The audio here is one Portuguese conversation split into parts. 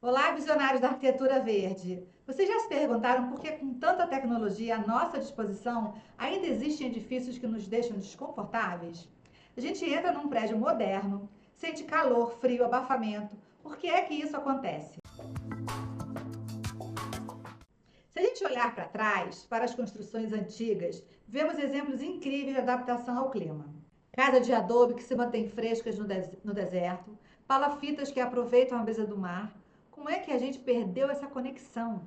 Olá, visionários da arquitetura verde. Vocês já se perguntaram por que, com tanta tecnologia à nossa disposição, ainda existem edifícios que nos deixam desconfortáveis? A gente entra num prédio moderno, sente calor, frio, abafamento. Por que é que isso acontece? Se a gente olhar para trás, para as construções antigas, vemos exemplos incríveis de adaptação ao clima. Casa de adobe que se mantém frescas no deserto, palafitas que aproveitam a brisa do mar. Como é que a gente perdeu essa conexão?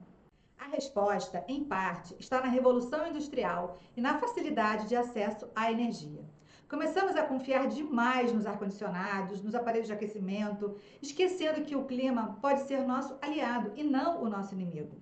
A resposta, em parte, está na Revolução Industrial e na facilidade de acesso à energia. Começamos a confiar demais nos ar-condicionados, nos aparelhos de aquecimento, esquecendo que o clima pode ser nosso aliado e não o nosso inimigo.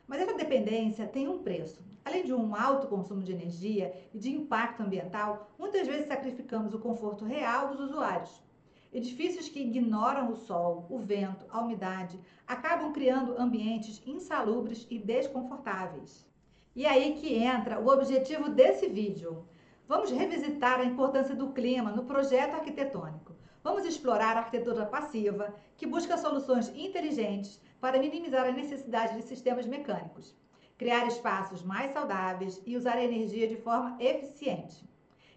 Mas essa dependência tem um preço. Além de um alto consumo de energia e de impacto ambiental, muitas vezes sacrificamos o conforto real dos usuários. Edifícios que ignoram o sol, o vento, a umidade, acabam criando ambientes insalubres e desconfortáveis. E aí que entra o objetivo desse vídeo. Vamos revisitar a importância do clima no projeto arquitetônico. Vamos explorar a arquitetura passiva, que busca soluções inteligentes para minimizar a necessidade de sistemas mecânicos, criar espaços mais saudáveis e usar a energia de forma eficiente.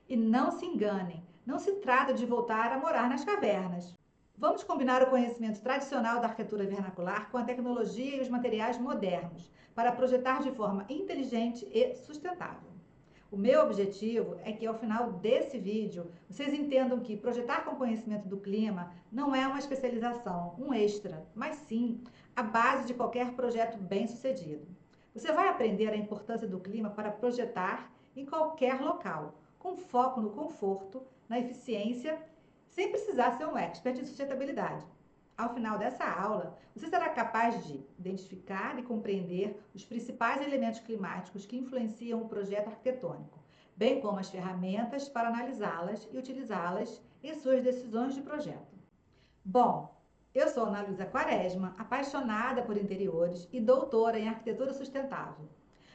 E não se enganem, não se trata de voltar a morar nas cavernas. Vamos combinar o conhecimento tradicional da arquitetura vernacular com a tecnologia e os materiais modernos para projetar de forma inteligente e sustentável. O meu objetivo é que ao final desse vídeo vocês entendam que projetar com conhecimento do clima não é uma especialização, um extra, mas sim a base de qualquer projeto bem-sucedido. Você vai aprender a importância do clima para projetar em qualquer local, com foco no conforto, na eficiência, sem precisar ser um expert em sustentabilidade. Ao final dessa aula, você será capaz de identificar e compreender os principais elementos climáticos que influenciam o projeto arquitetônico, bem como as ferramentas para analisá-las e utilizá-las em suas decisões de projeto. Bom, eu sou Ana Luísa Quaresma, apaixonada por interiores e doutora em arquitetura sustentável.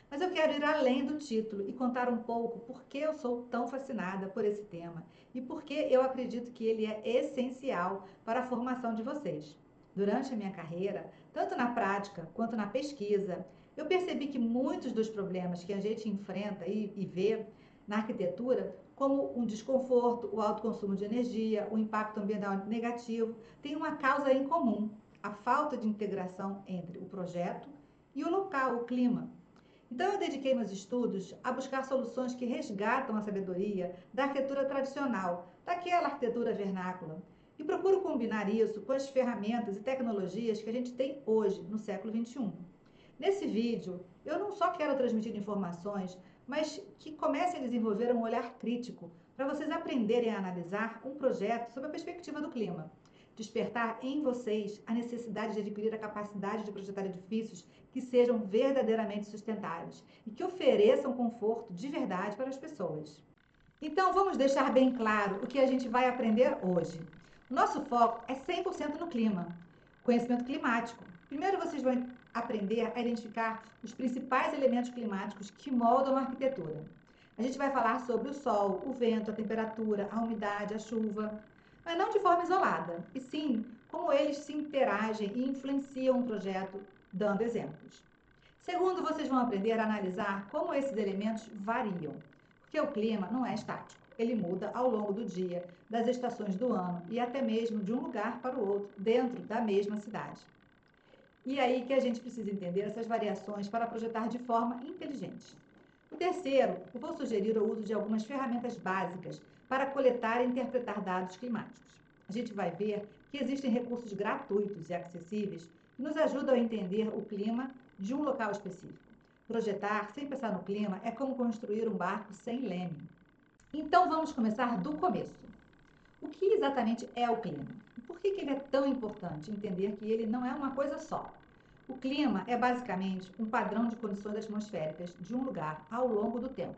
Mas eu quero ir além do título e contar um pouco por que eu sou tão fascinada por esse tema e por que eu acredito que ele é essencial para a formação de vocês. Durante a minha carreira, tanto na prática quanto na pesquisa, eu percebi que muitos dos problemas que a gente enfrenta e vê na arquitetura, como um desconforto, o alto consumo de energia, o impacto ambiental negativo, têm uma causa em comum: a falta de integração entre o projeto e o local, o clima. Então, eu dediquei meus estudos a buscar soluções que resgatam a sabedoria da arquitetura tradicional, daquela arquitetura vernácula, e procuro combinar isso com as ferramentas e tecnologias que a gente tem hoje, no século XXI. Nesse vídeo, eu não só quero transmitir informações, mas que comecem a desenvolver um olhar crítico para vocês aprenderem a analisar um projeto sob a perspectiva do clima. Despertar em vocês a necessidade de adquirir a capacidade de projetar edifícios que sejam verdadeiramente sustentáveis e que ofereçam conforto de verdade para as pessoas. Então, vamos deixar bem claro o que a gente vai aprender hoje. O nosso foco é 100% no clima, conhecimento climático. Primeiro, vocês vão aprender a identificar os principais elementos climáticos que moldam a arquitetura. A gente vai falar sobre o sol, o vento, a temperatura, a umidade, a chuva, mas não de forma isolada, e sim como eles se interagem e influenciam o projeto, dando exemplos. Segundo, vocês vão aprender a analisar como esses elementos variam, porque o clima não é estático, ele muda ao longo do dia, das estações do ano e até mesmo de um lugar para o outro, dentro da mesma cidade. E aí que a gente precisa entender essas variações para projetar de forma inteligente. O terceiro, eu vou sugerir o uso de algumas ferramentas básicas para coletar e interpretar dados climáticos. A gente vai ver que existem recursos gratuitos e acessíveis que nos ajudam a entender o clima de um local específico. Projetar sem pensar no clima é como construir um barco sem leme. Então vamos começar do começo. O que exatamente é o clima? E por que ele é tão importante entender que ele não é uma coisa só? O clima é basicamente um padrão de condições atmosféricas de um lugar ao longo do tempo.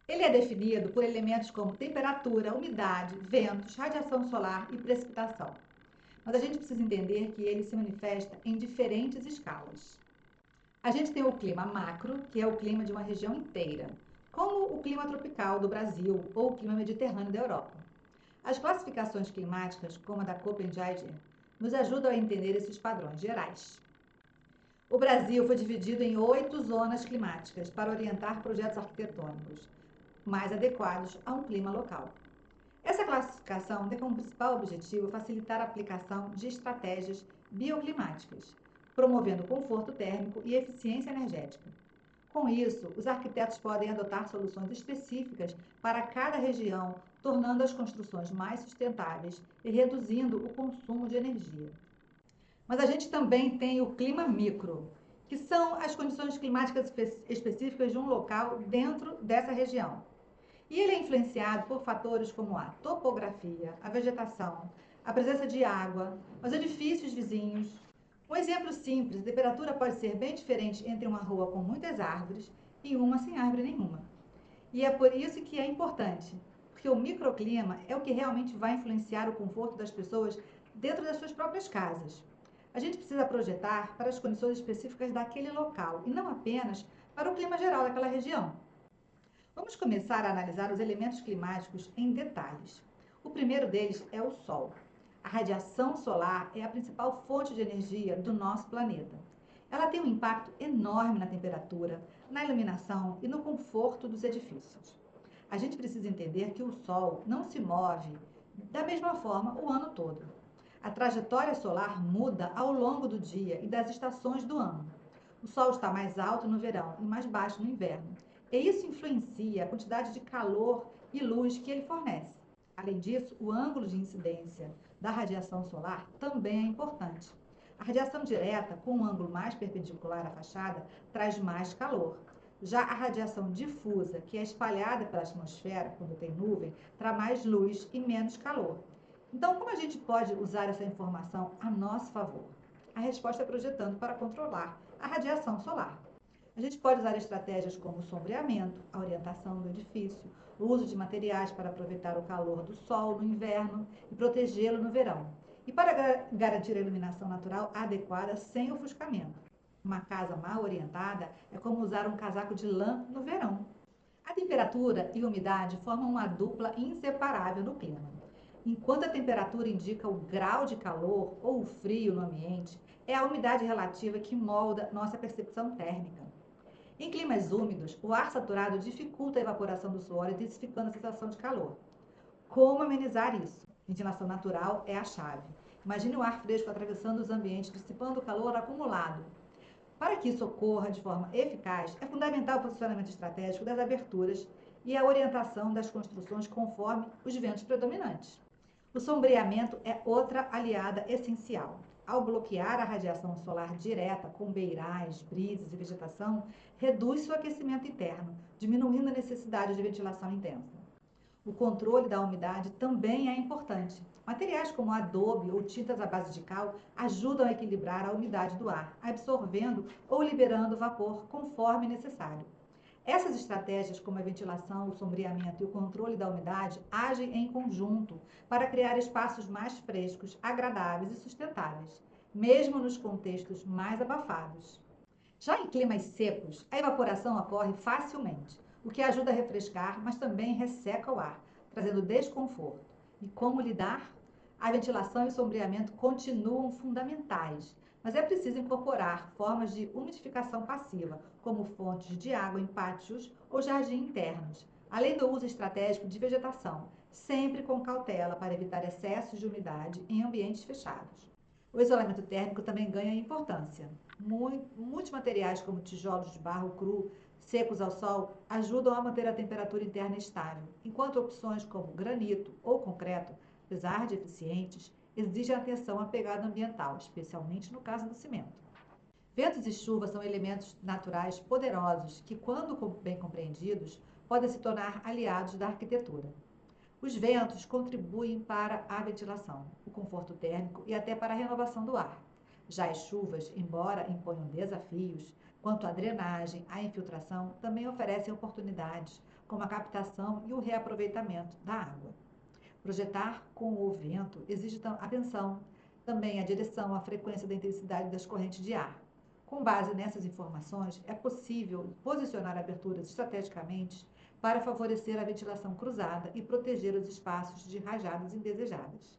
Ele é definido por elementos como temperatura, umidade, ventos, radiação solar e precipitação. Mas a gente precisa entender que ele se manifesta em diferentes escalas. A gente tem o clima macro, que é o clima de uma região inteira, como o clima tropical do Brasil ou o clima mediterrâneo da Europa. As classificações climáticas, como a da Köppen-Geiger, nos ajudam a entender esses padrões gerais. O Brasil foi dividido em 8 zonas climáticas para orientar projetos arquitetônicos mais adequados a um clima local. Essa classificação tem como principal objetivo facilitar a aplicação de estratégias bioclimáticas, promovendo conforto térmico e eficiência energética. Com isso, os arquitetos podem adotar soluções específicas para cada região, tornando as construções mais sustentáveis e reduzindo o consumo de energia. Mas a gente também tem o clima micro, que são as condições climáticas específicas de um local dentro dessa região. E ele é influenciado por fatores como a topografia, a vegetação, a presença de água, os edifícios vizinhos. Um exemplo simples: a temperatura pode ser bem diferente entre uma rua com muitas árvores e uma sem árvore nenhuma. E é por isso que é importante, porque o microclima é o que realmente vai influenciar o conforto das pessoas dentro das suas próprias casas. A gente precisa projetar para as condições específicas daquele local e não apenas para o clima geral daquela região. Vamos começar a analisar os elementos climáticos em detalhes. O primeiro deles é o Sol. A radiação solar é a principal fonte de energia do nosso planeta. Ela tem um impacto enorme na temperatura, na iluminação e no conforto dos edifícios. A gente precisa entender que o Sol não se move da mesma forma o ano todo. A trajetória solar muda ao longo do dia e das estações do ano. O Sol está mais alto no verão e mais baixo no inverno. E isso influencia a quantidade de calor e luz que ele fornece. Além disso, o ângulo de incidência da radiação solar também é importante. A radiação direta, com um ângulo mais perpendicular à fachada, traz mais calor. Já a radiação difusa, que é espalhada pela atmosfera quando tem nuvem, traz mais luz e menos calor. Então, como a gente pode usar essa informação a nosso favor? A resposta é projetando para controlar a radiação solar. A gente pode usar estratégias como o sombreamento, a orientação do edifício, o uso de materiais para aproveitar o calor do sol no inverno e protegê-lo no verão. E para garantir a iluminação natural adequada sem ofuscamento. Uma casa mal orientada é como usar um casaco de lã no verão. A temperatura e a umidade formam uma dupla inseparável no clima. Enquanto a temperatura indica o grau de calor ou o frio no ambiente, é a umidade relativa que molda nossa percepção térmica. Em climas úmidos, o ar saturado dificulta a evaporação do suor, intensificando a sensação de calor. Como amenizar isso? Ventilação natural é a chave. Imagine o ar fresco atravessando os ambientes, dissipando o calor acumulado. Para que isso ocorra de forma eficaz, é fundamental o posicionamento estratégico das aberturas e a orientação das construções conforme os ventos predominantes. O sombreamento é outra aliada essencial. Ao bloquear a radiação solar direta com beirais, brisas e vegetação, reduz seu aquecimento interno, diminuindo a necessidade de ventilação intensa. O controle da umidade também é importante. Materiais como adobe ou tintas à base de cal ajudam a equilibrar a umidade do ar, absorvendo ou liberando vapor conforme necessário. Essas estratégias, como a ventilação, o sombreamento e o controle da umidade, agem em conjunto para criar espaços mais frescos, agradáveis e sustentáveis, mesmo nos contextos mais abafados. Já em climas secos, a evaporação ocorre facilmente, o que ajuda a refrescar, mas também resseca o ar, trazendo desconforto. E como lidar? A ventilação e o sombreamento continuam fundamentais, mas é preciso incorporar formas de umidificação passiva, como fontes de água em pátios ou jardins internos, além do uso estratégico de vegetação, sempre com cautela para evitar excessos de umidade em ambientes fechados. O isolamento térmico também ganha importância. Muitos materiais, como tijolos de barro cru, secos ao sol, ajudam a manter a temperatura interna estável, enquanto opções como granito ou concreto, apesar de eficientes, exigem atenção à pegada ambiental, especialmente no caso do cimento. Ventos e chuvas são elementos naturais poderosos que, quando bem compreendidos, podem se tornar aliados da arquitetura. Os ventos contribuem para a ventilação, o conforto térmico e até para a renovação do ar. Já as chuvas, embora imponham desafios, quanto à drenagem, à infiltração, também oferecem oportunidades, como a captação e o reaproveitamento da água. Projetar com o vento exige atenção, também a direção, a frequência da intensidade das correntes de ar. Com base nessas informações, é possível posicionar aberturas estrategicamente para favorecer a ventilação cruzada e proteger os espaços de rajadas indesejadas.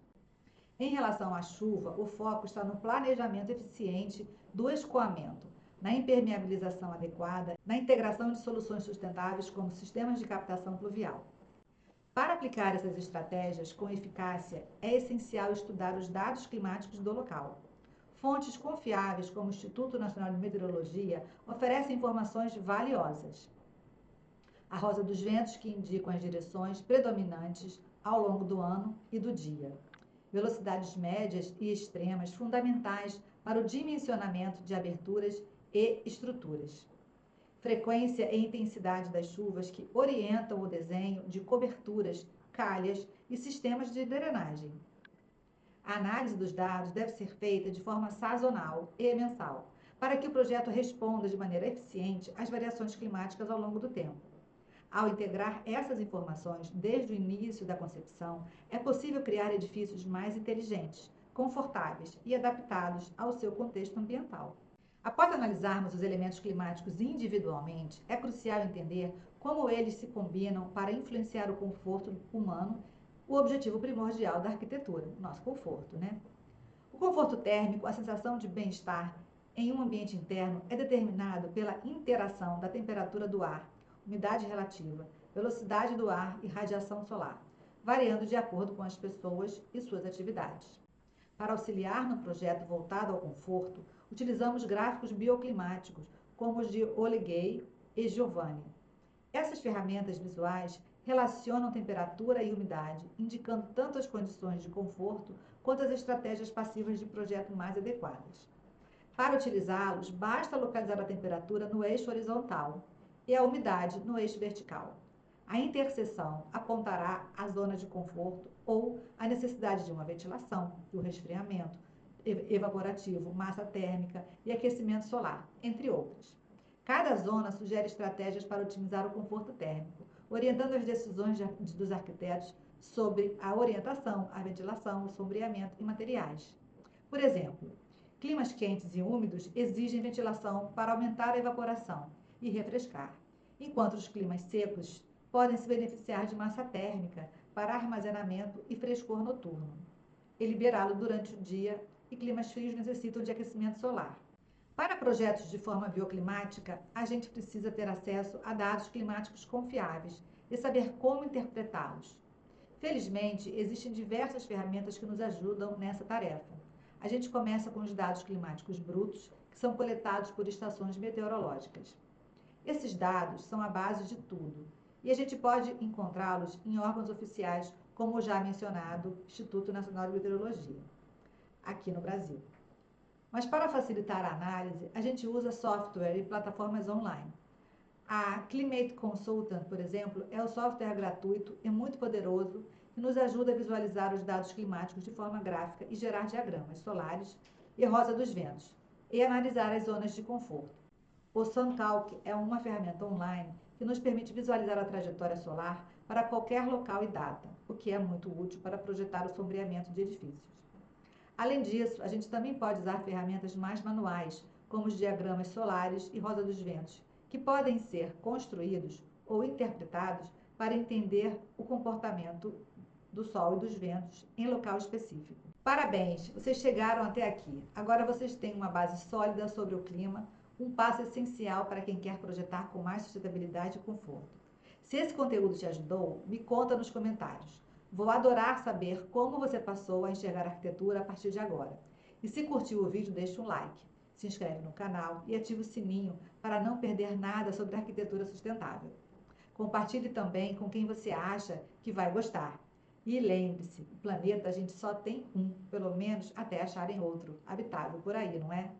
Em relação à chuva, o foco está no planejamento eficiente do escoamento, na impermeabilização adequada, na integração de soluções sustentáveis como sistemas de captação pluvial. Para aplicar essas estratégias com eficácia, é essencial estudar os dados climáticos do local. Fontes confiáveis, como o Instituto Nacional de Meteorologia, oferecem informações valiosas. A rosa dos ventos, que indicam as direções predominantes ao longo do ano e do dia. Velocidades médias e extremas fundamentais para o dimensionamento de aberturas e estruturas. Frequência e intensidade das chuvas que orientam o desenho de coberturas, calhas e sistemas de drenagem. A análise dos dados deve ser feita de forma sazonal e mensal, para que o projeto responda de maneira eficiente às variações climáticas ao longo do tempo. Ao integrar essas informações desde o início da concepção, é possível criar edifícios mais inteligentes, confortáveis e adaptados ao seu contexto ambiental. Após analisarmos os elementos climáticos individualmente, é crucial entender como eles se combinam para influenciar o conforto humano, o objetivo primordial da arquitetura, nosso conforto, né? O conforto térmico, a sensação de bem-estar em um ambiente interno, é determinado pela interação da temperatura do ar, umidade relativa, velocidade do ar e radiação solar, variando de acordo com as pessoas e suas atividades. Para auxiliar no projeto voltado ao conforto, utilizamos gráficos bioclimáticos, como os de Oliguei e Giovanni. Essas ferramentas visuais relacionam temperatura e umidade, indicando tanto as condições de conforto quanto as estratégias passivas de projeto mais adequadas. Para utilizá-los, basta localizar a temperatura no eixo horizontal e a umidade no eixo vertical. A interseção apontará a zona de conforto ou a necessidade de uma ventilação, de um resfriamento evaporativo, massa térmica e aquecimento solar, entre outras. Cada zona sugere estratégias para otimizar o conforto térmico, orientando as decisões dos arquitetos sobre a orientação, a ventilação, o sombreamento e materiais. Por exemplo, climas quentes e úmidos exigem ventilação para aumentar a evaporação e refrescar, enquanto os climas secos podem se beneficiar de massa térmica para armazenamento e frescor noturno, e liberá-lo durante o dia, e climas frios necessitam de aquecimento solar. Para projetos de forma bioclimática, a gente precisa ter acesso a dados climáticos confiáveis e saber como interpretá-los. Felizmente, existem diversas ferramentas que nos ajudam nessa tarefa. A gente começa com os dados climáticos brutos, que são coletados por estações meteorológicas. Esses dados são a base de tudo, e a gente pode encontrá-los em órgãos oficiais, como o já mencionado Instituto Nacional de Meteorologia, aqui no Brasil. Mas para facilitar a análise, a gente usa software e plataformas online. A Climate Consultant, por exemplo, é um software gratuito e muito poderoso que nos ajuda a visualizar os dados climáticos de forma gráfica e gerar diagramas solares e rosa dos ventos, e analisar as zonas de conforto. O SunCalc é uma ferramenta online que nos permite visualizar a trajetória solar para qualquer local e data, o que é muito útil para projetar o sombreamento de edifícios. Além disso, a gente também pode usar ferramentas mais manuais, como os diagramas solares e rosa dos ventos, que podem ser construídos ou interpretados para entender o comportamento do sol e dos ventos em local específico. Parabéns, vocês chegaram até aqui. Agora vocês têm uma base sólida sobre o clima, um passo essencial para quem quer projetar com mais sustentabilidade e conforto. Se esse conteúdo te ajudou, me conta nos comentários. Vou adorar saber como você passou a enxergar a arquitetura a partir de agora. E se curtiu o vídeo, deixa um like, se inscreve no canal e ativa o sininho para não perder nada sobre arquitetura sustentável. Compartilhe também com quem você acha que vai gostar. E lembre-se, o planeta a gente só tem um, pelo menos até acharem outro habitável por aí, não é?